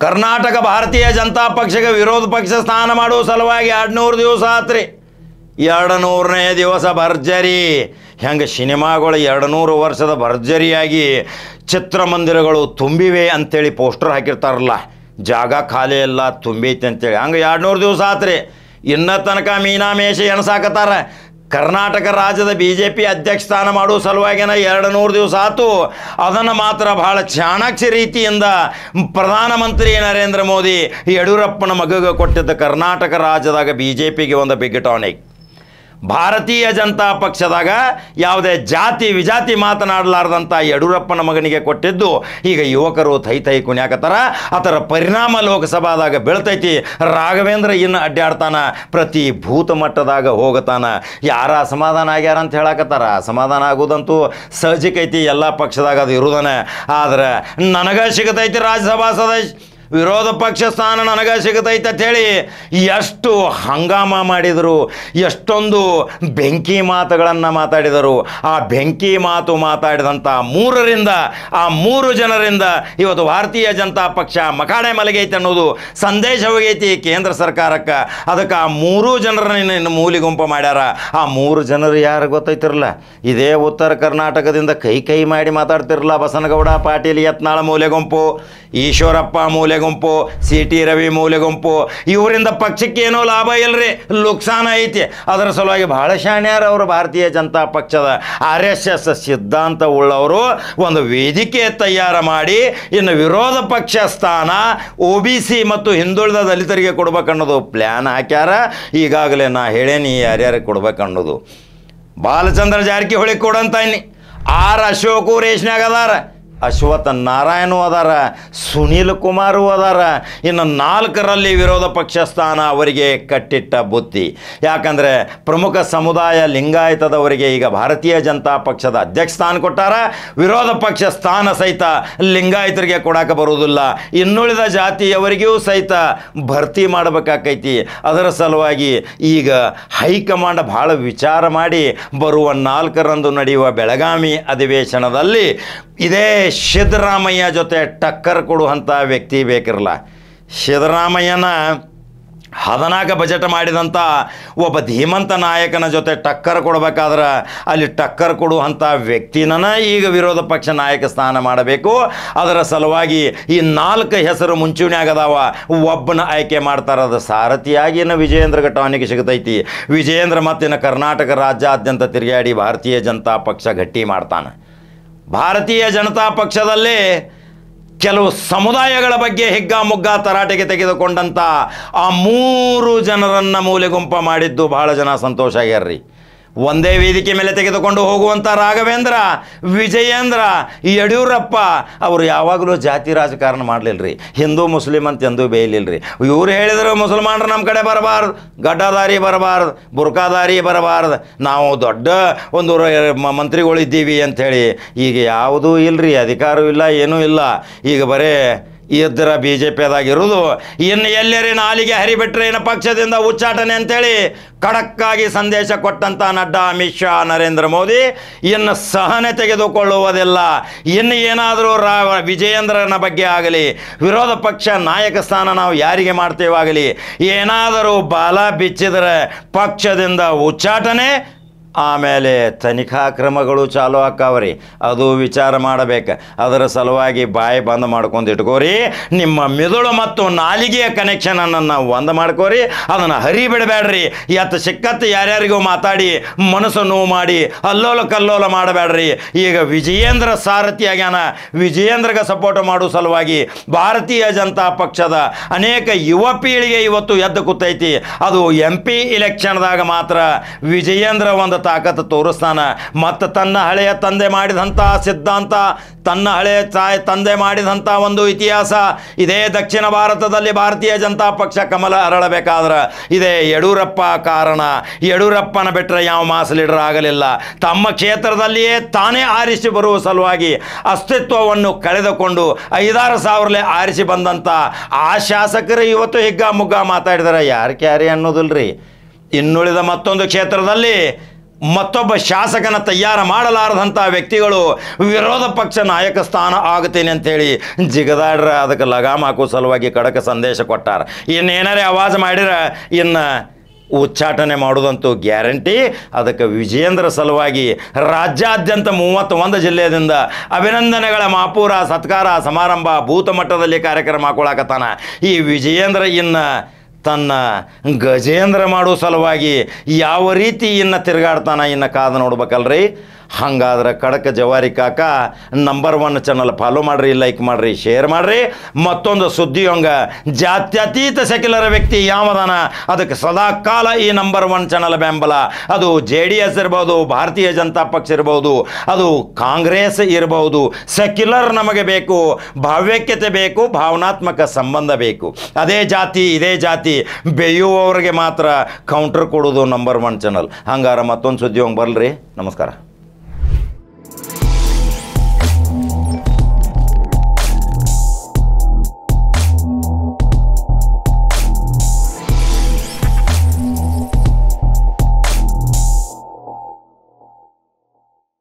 ಕರ್ನಾಟಕ ಭಾರತೀಯ ಜನತಾ ಪಕ್ಷಕ್ಕೆ ವಿರೋಧ ಪಕ್ಷ ಸ್ಥಾನ ಮಾಡುವ ಸಲುವಾಗಿ 200 ದಿವಸ ಆತ್ರಿ. 200ನೇ ದಿವಸ ಭರ್ಜರಿ. ಹೆಂಗೆ ಸಿನಿಮಾಗಳು 200 ವರ್ಷದ ಭರ್ಜರಿಯಾಗಿ ಚಿತ್ರಮಂದಿರಗಳು ತುಂಬಿವೆ ಅಂತೇಳಿ ಪೋಸ್ಟರ್ ಹಾಕಿರ್ತಾರಲ್ಲ, ಜಾಗ ಖಾಲಿ ಎಲ್ಲ ತುಂಬೈತೆ ಅಂತೇಳಿ. ಹಂಗೆ 200 ದಿವಸ ಆತ್ರಿ. ಇನ್ನೂ ತನಕ ಮೀನಾಮೇಷ ಎಣಸಾಕತ್ತಾರ. ಕರ್ನಾಟಕ ರಾಜ್ಯದ BJP ಅಧ್ಯಕ್ಷ ಸ್ಥಾನ ಮಾಡುವ ಸಲುವಾಗಿನ 200 ದಿವಸ ಆತು. ಅದನ್ನು ಮಾತ್ರ ಬಹಳ ಚಾಣಾಕ್ಷ ರೀತಿಯಿಂದ ಪ್ರಧಾನಮಂತ್ರಿ ನರೇಂದ್ರ ಮೋದಿ ಯಡಿಯೂರಪ್ಪನ ಮಗಗೆ ಕೊಟ್ಟಿದ್ದ ಕರ್ನಾಟಕ ರಾಜ್ಯದಾಗ BJPಗೆ ಒಂದು ಬಿಗ್ ಟಾನಿಕ್. ಭಾರತೀಯ ಜನತಾ ಪಕ್ಷದಾಗ ಯಾವುದೇ ಜಾತಿ ವಿಜಾತಿ ಮಾತನಾಡಲಾರ್ದಂಥ ಯಡಿಯೂರಪ್ಪನ ಮಗನಿಗೆ ಕೊಟ್ಟಿದ್ದು ಈಗ ಯುವಕರು ತೈ ಕುಣ್ಯಾಕತ್ತಾರ. ಅದರ ಪರಿಣಾಮ ಲೋಕಸಭಾದಾಗ ಬೀಳ್ತೈತಿ. ರಾಘವೇಂದ್ರ ಇನ್ನು ಅಡ್ಡಾಡ್ತಾನ, ಪ್ರತಿ ಭೂತ ಮಟ್ಟದಾಗ ಹೋಗತಾನ. ಯಾರ ಅಸಮಾಧಾನ ಆಗ್ಯಾರ ಅಂತ ಹೇಳಕತ್ತಾರ. ಅಸಮಾಧಾನ ಆಗೋದಂತೂ ಸಹಜಿಕೈತಿ, ಎಲ್ಲ ಪಕ್ಷದಾಗ ಅದು ಇರುವುದನೇ. ಆದ್ರೆ ನನಗೆ ಸಿಗತೈತಿ ರಾಜ್ಯಸಭಾ ಸದಸ್ಯ ವಿರೋಧ ಪಕ್ಷ ಸ್ಥಾನ ನನಗೆ ಸಿಗತೈತೆ ಅಂಥೇಳಿ ಎಷ್ಟು ಹಂಗಾಮ ಮಾಡಿದರು, ಎಷ್ಟೊಂದು ಬೆಂಕಿ ಮಾತುಗಳನ್ನು ಮಾತಾಡಿದರು. ಆ ಬೆಂಕಿ ಮಾತು ಮಾತಾಡಿದಂಥ 3 ಜನರಿಂದ ಇವತ್ತು ಭಾರತೀಯ ಜನತಾ ಪಕ್ಷ ಮಕಾಡೆ ಮಲಗೈತೆ ಅನ್ನೋದು ಸಂದೇಶ ಹೋಗೈತಿ ಕೇಂದ್ರ ಸರ್ಕಾರಕ್ಕೆ. ಅದಕ್ಕೆ ಆ 3 ಜನರನ್ನ ಮೂಲಿಗುಂಪು ಮಾಡ್ಯಾರ. ಆ 3 ಜನರು ಯಾರು ಗೊತ್ತೈತಿರಲ್ಲ, ಇದೇ ಉತ್ತರ ಕರ್ನಾಟಕದಿಂದ ಕೈ ಮಾಡಿ ಮಾತಾಡ್ತಿರಲ್ಲ. ಬಸನಗೌಡ ಪಾಟೀಲ್ ಯತ್ನಾಳ ಮೂಲೆಗುಂಪು, ಈಶ್ವರಪ್ಪ ಮೂಲೆಗುಂಪು, CT ರವಿ ಮೂಲೆಗುಂಪು. ಇವರಿಂದ ಪಕ್ಷಕ್ಕೆ ಏನೋ ಲಾಭ ಇಲ್ಲರಿ, ಲುಕ್ಸಾನ ಐತಿ. ಅದರ ಸಲುವಾಗಿ ಬಹಳ ಶಾಣ್ಯಾರ ಅವರು ಭಾರತೀಯ ಜನತಾ ಪಕ್ಷದ RSS ಸಿದ್ಧಾಂತ ಉಳ್ಳವರು ಒಂದು ವೇದಿಕೆ ತಯಾರು ಮಾಡಿ ಇನ್ನು ವಿರೋಧ ಪಕ್ಷ ಸ್ಥಾನ OBC ಮತ್ತು ಹಿಂದುಳಿದ ದಲಿತರಿಗೆ ಕೊಡ್ಬೇಕನ್ನೋದು ಪ್ಲ್ಯಾನ್ ಹಾಕ್ಯಾರ. ಈಗಾಗಲೇ ನಾ ಹೇಳೇನಿ ಯಾರ್ಯಾರಿಗೆ ಕೊಡ್ಬೇಕನ್ನೋದು. ಬಾಲಚಂದ್ರ ಜಾರಕಿಹೊಳಿ ಕೊಡಂತ ಇನ್ನಿ ಅಶೋಕು ರೇಷ್ನ್ಯಾಗ ಅದಾರ, ಅಶ್ವಥ್ ನಾರಾಯಣು ಅದಾರ, ಸುನೀಲ್ ಕುಮಾರು ಅದಾರ. ಇನ್ನು 4ರಲ್ಲಿ ವಿರೋಧ ಪಕ್ಷ ಸ್ಥಾನ ಅವರಿಗೆ ಕಟ್ಟಿಟ್ಟ ಬುತ್ತಿ. ಯಾಕಂದರೆ ಪ್ರಮುಖ ಸಮುದಾಯ ಲಿಂಗಾಯತದವರಿಗೆ ಈಗ ಭಾರತೀಯ ಜನತಾ ಪಕ್ಷದ ಅಧ್ಯಕ್ಷ ಸ್ಥಾನ ಕೊಟ್ಟಾರ. ವಿರೋಧ ಪಕ್ಷ ಸ್ಥಾನ ಸಹಿತ ಲಿಂಗಾಯತರಿಗೆ ಕೊಡಕ್ಕೆ ಬರುವುದಿಲ್ಲ. ಇನ್ನುಳಿದ ಜಾತಿಯವರಿಗೂ ಸಹಿತ ಭರ್ತಿ ಮಾಡಬೇಕಾಕೈತಿ. ಅದರ ಸಲುವಾಗಿ ಈಗ ಹೈಕಮಾಂಡ್ ಭಾಳ ವಿಚಾರ ಮಾಡಿ ಬರುವ 4ರಂದು ನಡೆಯುವ ಬೆಳಗಾವಿ ಅಧಿವೇಶನದಲ್ಲಿ ಇದೇ ಸಿದ್ದರಾಮಯ್ಯ ಜೊತೆ ಟಕ್ಕರ್ ಕೊಡುವಂಥ ವ್ಯಕ್ತಿ ಬೇಕಿರಲ್ಲ. ಸಿದ್ದರಾಮಯ್ಯನ 14 ಬಜೆಟ್ ಮಾಡಿದಂಥ ಒಬ್ಬ ಧೀಮಂತ ನಾಯಕನ ಜೊತೆ ಟಕ್ಕರ್ ಕೊಡಬೇಕಾದ್ರೆ ಅಲ್ಲಿ ಟಕ್ಕರ್ ಕೊಡುವಂಥ ವ್ಯಕ್ತಿನ ಈಗ ವಿರೋಧ ಪಕ್ಷ ನಾಯಕ ಸ್ಥಾನ ಮಾಡಬೇಕು. ಅದರ ಸಲುವಾಗಿ ಈ 4 ಹೆಸರು ಮುಂಚೂಣಿಯಾಗದಾವ. ಒಬ್ಬನ ಆಯ್ಕೆ ಮಾಡ್ತಾರೆ. ಅದು ಸಾರಥಿಯಾಗಿನ ವಿಜಯೇಂದ್ರ ಟಾನಿಗೆ ಸಿಗತೈತಿ. ವಿಜಯೇಂದ್ರ ಮತ್ತಿನ ಕರ್ನಾಟಕ ರಾಜ್ಯಾದ್ಯಂತ ತಿರುಗಾಡಿ ಭಾರತೀಯ ಜನತಾ ಪಕ್ಷ ಗಟ್ಟಿ ಮಾಡ್ತಾನೆ. ಭಾರತೀಯ ಜನತಾ ಪಕ್ಷದಲ್ಲಿ ಕೆಲವು ಸಮುದಾಯಗಳ ಬಗ್ಗೆ ಹಿಗ್ಗಾಮುಗ್ಗ ತರಾಟೆಗೆ ತೆಗೆದುಕೊಂಡಂಥ ಆ 3 ಜನರನ್ನು ಮೂಲೆಗುಂಪ ಮಾಡಿದ್ದು ಭಾಳ ಜನ ಸಂತೋಷ ಆಗ್ಯಾರ್ರಿ. ಒಂದೇ ವೇದಿಕೆ ಮೇಲೆ ತೆಗೆದುಕೊಂಡು ಹೋಗುವಂಥ ರಾಘವೇಂದ್ರ, ವಿಜಯೇಂದ್ರ, ಯಡಿಯೂರಪ್ಪ ಅವರು ಯಾವಾಗಲೂ ಜಾತಿ ರಾಜಕಾರಣ ಮಾಡಲಿಲ್ಲರಿ. ಹಿಂದೂ ಮುಸ್ಲಿಂ ಅಂತ ಎಂದೂ ಬೇಯಲಿಲ್ಲರಿ. ಇವ್ರು ಹೇಳಿದ್ರು ಮುಸಲ್ಮಾನರು ನಮ್ಮ ಕಡೆ ಬರಬಾರ್ದು, ಗಡ್ಡದಾರಿ ಬರಬಾರ್ದು, ಬುರ್ಕಾದಾರಿ ಬರಬಾರ್ದು, ನಾವು ದೊಡ್ಡ ಒಂದು ಮಂತ್ರಿಗಳಿದ್ದೀವಿ ಅಂಥೇಳಿ. ಈಗ ಯಾವುದೂ ಇಲ್ಲರಿ, ಅಧಿಕಾರವೂ ಇಲ್ಲ, ಏನೂ ಇಲ್ಲ. ಈಗ ಬರೇ ಇದ್ರ BJPದಾಗಿರೋದು. ಇನ್ನು ಎಲ್ಲರೇ ನಾಲಿಗೆ ಹರಿಬಿಟ್ರೆ ಇನ್ನು ಪಕ್ಷದಿಂದ ಉಚ್ಚಾಟನೆ ಅಂತೇಳಿ ಖಡಕ್ಕಾಗಿ ಸಂದೇಶ ಕೊಟ್ಟಂಥ ನಡ್ಡಾ, ಅಮಿತ್ ಶಾ, ನರೇಂದ್ರ ಮೋದಿ ಇನ್ನು ಸಹನೆ ತೆಗೆದುಕೊಳ್ಳುವುದಿಲ್ಲ. ಇನ್ನು ಏನಾದರೂ ವಿಜಯೇಂದ್ರನ ಬಗ್ಗೆ ಆಗಲಿ, ವಿರೋಧ ಪಕ್ಷ ನಾಯಕ ಸ್ಥಾನ ನಾವು ಯಾರಿಗೆ ಮಾಡ್ತೇವಾಗಲಿ, ಏನಾದರೂ ಬಾಲ ಬಿಚ್ಚಿದರೆ ಪಕ್ಷದಿಂದ ಉಚ್ಚಾಟನೆ, ಆಮೇಲೆ ತನಿಖಾ ಕ್ರಮಗಳು ಚಾಲು ಆಕ್ಕಾವ್ರಿ. ಅದು ವಿಚಾರ ಮಾಡಬೇಕು. ಅದರ ಸಲುವಾಗಿ ಬಾಯಿ ಬಂದ್ ಮಾಡ್ಕೊಂಡು ಇಟ್ಕೋರಿ. ನಿಮ್ಮ ಮಿದುಳು ಮತ್ತು ನಾಲಿಗೆಯ ಕನೆಕ್ಷನನ್ನು ಒಂದು ಮಾಡ್ಕೋರಿ. ಅದನ್ನು ಹರಿಬಿಡಬೇಡ್ರಿ. ಎತ್ತ ಸಿಕ್ಕತ್ತು ಯಾರ್ಯಾರಿಗೂ ಮಾತಾಡಿ ಮನಸ್ಸು ನೋವು ಮಾಡಿ ಅಲ್ಲೋಲ ಕಲ್ಲೋಲ ಮಾಡಬೇಡ್ರಿ. ಈಗ ವಿಜಯೇಂದ್ರ ಸಾರಥಿಯಾಗ್ಯಾನ. ವಿಜಯೇಂದ್ರಗೆ ಸಪೋರ್ಟ್ ಮಾಡೋ ಸಲುವಾಗಿ ಭಾರತೀಯ ಜನತಾ ಪಕ್ಷದ ಅನೇಕ ಯುವ ಪೀಳಿಗೆ ಇವತ್ತು ಎದ್ದು ಕೂತೈತಿ. ಅದು MP ಇಲೆಕ್ಷನ್ದಾಗ ಮಾತ್ರ ವಿಜಯೇಂದ್ರ ಒಂದು ತಾಕತ್ತು ತೋರಿಸ್ತಾನ. ಮತ್ತು ತನ್ನ ಹಳೆಯ ತಂದೆ ಮಾಡಿದಂಥ ಸಿದ್ಧಾಂತ, ತನ್ನ ಹಳೆಯ ತಂದೆ ಮಾಡಿದಂಥ ಒಂದು ಇತಿಹಾಸ, ಇದೇ ದಕ್ಷಿಣ ಭಾರತದಲ್ಲಿ ಭಾರತೀಯ ಜನತಾ ಪಕ್ಷ ಕಮಲ ಅರಳಬೇಕಾದ್ರೆ ಇದೇ ಯಡಿಯೂರಪ್ಪ ಕಾರಣ. ಯಡಿಯೂರಪ್ಪನ ಬಿಟ್ಟರೆ ಯಾವ ಮಾಸ್ ಲೀಡರ್ ಆಗಲಿಲ್ಲ. ತಮ್ಮ ಕ್ಷೇತ್ರದಲ್ಲಿಯೇ ತಾನೇ ಆರಿಸಿ ಬರುವ ಸಲುವಾಗಿ ಅಸ್ತಿತ್ವವನ್ನು ಕಳೆದುಕೊಂಡು 5-6 ಸಾವಿರಲೇ ಆರಿಸಿ ಬಂದಂಥ ಆ ಶಾಸಕರು ಇವತ್ತು ಹಿಗ್ಗಾಮುಗ್ಗ ಮಾತಾಡಿದಾರೆ. ಯಾರು ಕ್ಯಾರಿ ಅನ್ನೋದಿಲ್ರಿ. ಇನ್ನುಳಿದ ಮತ್ತೊಂದು ಕ್ಷೇತ್ರದಲ್ಲಿ ಮತ್ತೊಬ್ಬ ಶಾಸಕನ ತಯಾರು ಮಾಡಲಾರದಂಥ ವ್ಯಕ್ತಿಗಳು ವಿರೋಧ ಪಕ್ಷ ನಾಯಕ ಸ್ಥಾನ ಆಗುತ್ತೇನೆ ಅಂಥೇಳಿ ಜಿಗದಾಡ್ರ ಅದಕ್ಕೆ ಲಗಾಮ್ ಹಾಕೋ ಸಲುವಾಗಿ ಖಡಕ ಸಂದೇಶ ಕೊಟ್ಟಾರ. ಇನ್ನೇನಾರೇ ಆವಾಜ್ ಮಾಡಿರ ಇನ್ನು ಉಚ್ಚಾಟನೆ ಮಾಡೋದಂತೂ ಗ್ಯಾರಂಟಿ. ಅದಕ್ಕೆ ವಿಜಯೇಂದ್ರ ಸಲುವಾಗಿ ರಾಜ್ಯಾದ್ಯಂತ 31 ಜಿಲ್ಲೆಯಿಂದ ಅಭಿನಂದನೆಗಳ ಮಾಪೂರ ಸತ್ಕಾರ ಸಮಾರಂಭ ಭೂತ ಮಟ್ಟದಲ್ಲಿ ಕಾರ್ಯಕ್ರಮ ಹಾಕೊಳಕತ್ತಾನ. ಈ ವಿಜಯೇಂದ್ರ ಇನ್ನು ತನ್ನ ಗಜೇಂದ್ರ ಮಾಡೋ ಸಲುವಾಗಿ ಯಾವ ರೀತಿ ಇನ್ನು ತಿರುಗಾಡ್ತಾನ ಇನ್ನು ಕಾದು ನೋಡ್ಬೇಕಲ್ರಿ. ಹಾಗಾದ್ರೆ ಖಡಕ್ ಜವಾರಿ ಕಾಕ ನಂಬರ್ 1 ಚಾನಲ್ ಫಾಲೋ ಮಾಡಿರಿ, ಲೈಕ್ ಮಾಡಿರಿ, ಶೇರ್ ಮಾಡಿರಿ. ಮತ್ತೊಂದು ಸುದ್ದಿಯೊಂಗ ಜಾತ್ಯತೀತ ಸೆಕ್ಯುಲರ್ ವ್ಯಕ್ತಿ ಯಾವದಾನ ಅದಕ್ಕೆ ಸದಾ ಕಾಲ ಈ ನಂಬರ್ 1 ಚಾನಲ್ ಬೆಂಬಲ. ಅದು JDS ಇರ್ಬೋದು, ಭಾರತೀಯ ಜನತಾ ಪಕ್ಷ ಇರ್ಬೋದು, ಅದು ಕಾಂಗ್ರೆಸ್ ಇರ್ಬೋದು. ಸೆಕ್ಯುಲರ್ ನಮಗೆ ಬೇಕು, ಭಾವ್ಯಕ್ಕೆ ಬೇಕು, ಭಾವನಾತ್ಮಕ ಸಂಬಂಧ ಬೇಕು. ಅದೇ ಜಾತಿ ಇದೇ ಜಾತಿ ಬೇಯುವವರಿಗೆ ಮಾತ್ರ ಕೌಂಟರ್ ಕೊಡೋದು ನಂಬರ್ 1 ಚಾನಲ್. ಹಂಗಾರ ಮತ್ತೊಂದು ಸುದ್ದಿ ಬರ್ರಿ. ನಮಸ್ಕಾರ.